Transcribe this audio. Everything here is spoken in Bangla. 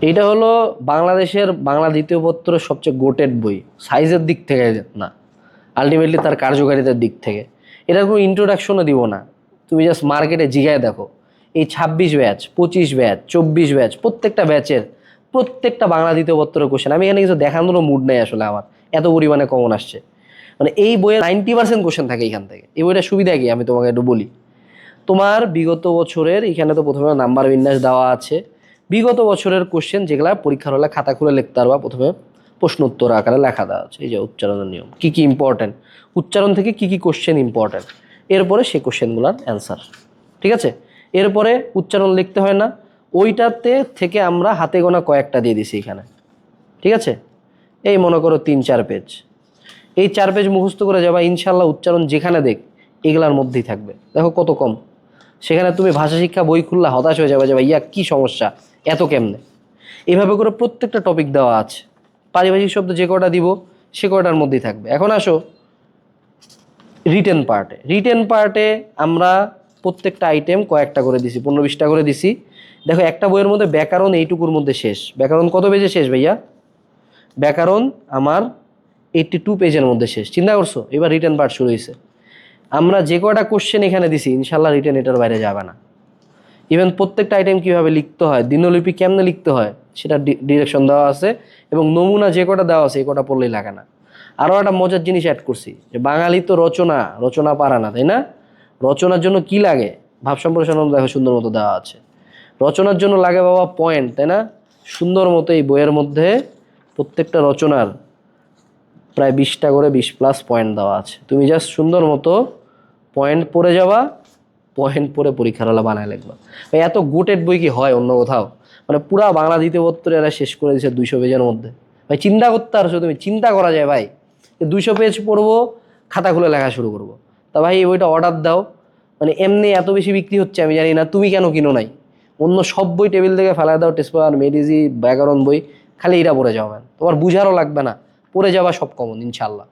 এইটা হলো বাংলাদেশের বাংলা দ্বিতীয় পত্রের সবচেয়ে গোটেড বই, সাইজের দিক থেকে না, আলটিমেটলি তার কার্যকারিতার দিক থেকে। এটার কোনো ইন্ট্রোডাকশনও দিব না, তুমি জাস্ট মার্কেটে জিগায় দেখো, এই 26 ব্যাচ, 25 ব্যাচ, 24 ব্যাচ, প্রত্যেকটা ব্যাচের প্রত্যেকটা বাংলা দ্বিতীয় পত্রের কোশ্চেন। আমি এখানে কিছু দেখানোরও মুড নেই আসলে আমার, এত পরিমাণে কমন আসছে। মানে এই বইয়ের 90% কোশ্চেন থাকে এখান থেকে। এই বইটার সুবিধা কি আমি তোমাকে একটু বলি। তোমার বিগত বছরের এখানে তো প্রথমে নাম্বার বিন্যাস দেওয়া আছে, বিগত বছরের কোশ্চেন যেগুলা পরীক্ষার হলে খাতা খুলে লিখতে পারবা, প্রথমে প্রশ্ন উত্তর আকারে লেখা দেওয়া আছে। এই যে উচ্চারণের নিয়ম, কি কি ইম্পর্টেন্ট, উচ্চারণ থেকে কি কি কোশ্চেন ইম্পর্টেন্ট, এরপরে সেই কোশ্চেনগুলোর অ্যান্সার। ঠিক আছে, এরপরে উচ্চারণ লিখতে হয় না, ওইটাতে থেকে আমরা হাতে গোনা কয়েকটা দিয়ে দিছি এখানে। ঠিক আছে, এই মনে করো 3-4 পেজ, এই 4 পেজ মুখস্থ করে যাবা, ইনশাল্লাহ উচ্চারণ যেখানে দেখ এগুলার মধ্যেই থাকবে। দেখো কত কম। সেখানে তুমি ভাষা শিক্ষা বই খুললা হতাশ হয়ে যাবে যে ভাইয়া কী সমস্যা, এত কেমনে। এইভাবে করে প্রত্যেকটা টপিক দেওয়া আছে, পারিভাষিক শব্দ যে কটা দিব সে কটার মধ্যেই থাকবে। এখন আসো রিটেন পার্টে। রিটেন পার্টে আমরা প্রত্যেকটা আইটেম কয়েকটা করে দিছি, 15-20টা করে দিছি। দেখো একটা বইয়ের মধ্যে ব্যাকরণ এইটুকুর মধ্যে শেষ। ব্যাকরণ কত পেজে শেষ ভাইয়া? ব্যাকরণ আমার 82 পেজের মধ্যে শেষ। চিন্তা করছো, এবার রিটেন পার্ট শুরু হয়েছে। আমরা যে কয়টা কোশ্চেন এখানে দিছি ইনশাল্লাহ রিটেন এটার বাইরে যাবে না। ইভেন প্রত্যেকটা আইটেম কীভাবে লিখতে হয়, দিনলিপি কেমনে লিখতে হয় সেটা ডিরেকশন দেওয়া আছে, এবং নমুনা যে কটা দেওয়া আছে এই কটা পড়লেই লাগে না। আরও একটা মজার জিনিস অ্যাড করছি, যে বাঙালি তো রচনা পারা না, তাই না? রচনার জন্য কি লাগে, ভাব সম্প্রসারণ দেখো সুন্দর মতো দেওয়া আছে। রচনার জন্য লাগে বাবা পয়েন্ট, তাই না? সুন্দর মতো এই বইয়ের মধ্যে প্রত্যেকটা রচনার প্রায় 20টা করে 20+ পয়েন্ট দেওয়া আছে। তুমি জাস্ট সুন্দর মতো পয়েন্ট পড়ে যাবা, পয়েন্ট পড়ে পরীক্ষার হলে বানায় লিখবা। ভাই এত গোটেড বই কি হয় অন্য কোথাও? মানে পুরা বাংলা দ্বিতীয় পত্র এরা শেষ করে দিয়েছে 200 পেজের মধ্যে। ভাই চিন্তা করতে পারছো তুমি? চিন্তা করা যায় ভাই, 200 পেজ পড়বো, খাতা খুলে লেখা শুরু করবো। তা ভাই এই বইটা অর্ডার দাও। মানে এমনি এত বেশি বিক্রি হচ্ছে আমি জানি না, তুমি কেন কিনো নাই? অন্য সব বই টেবিল থেকে ফেলা দাও, টেস্ট পেপার, মেডিজি, ব্যাকরণ বই, খালি এটা পড়ে যাও, ম্যান তোমার বুঝারও লাগবে না, পড়ে যাবা সব কমন ইনশাল্লাহ।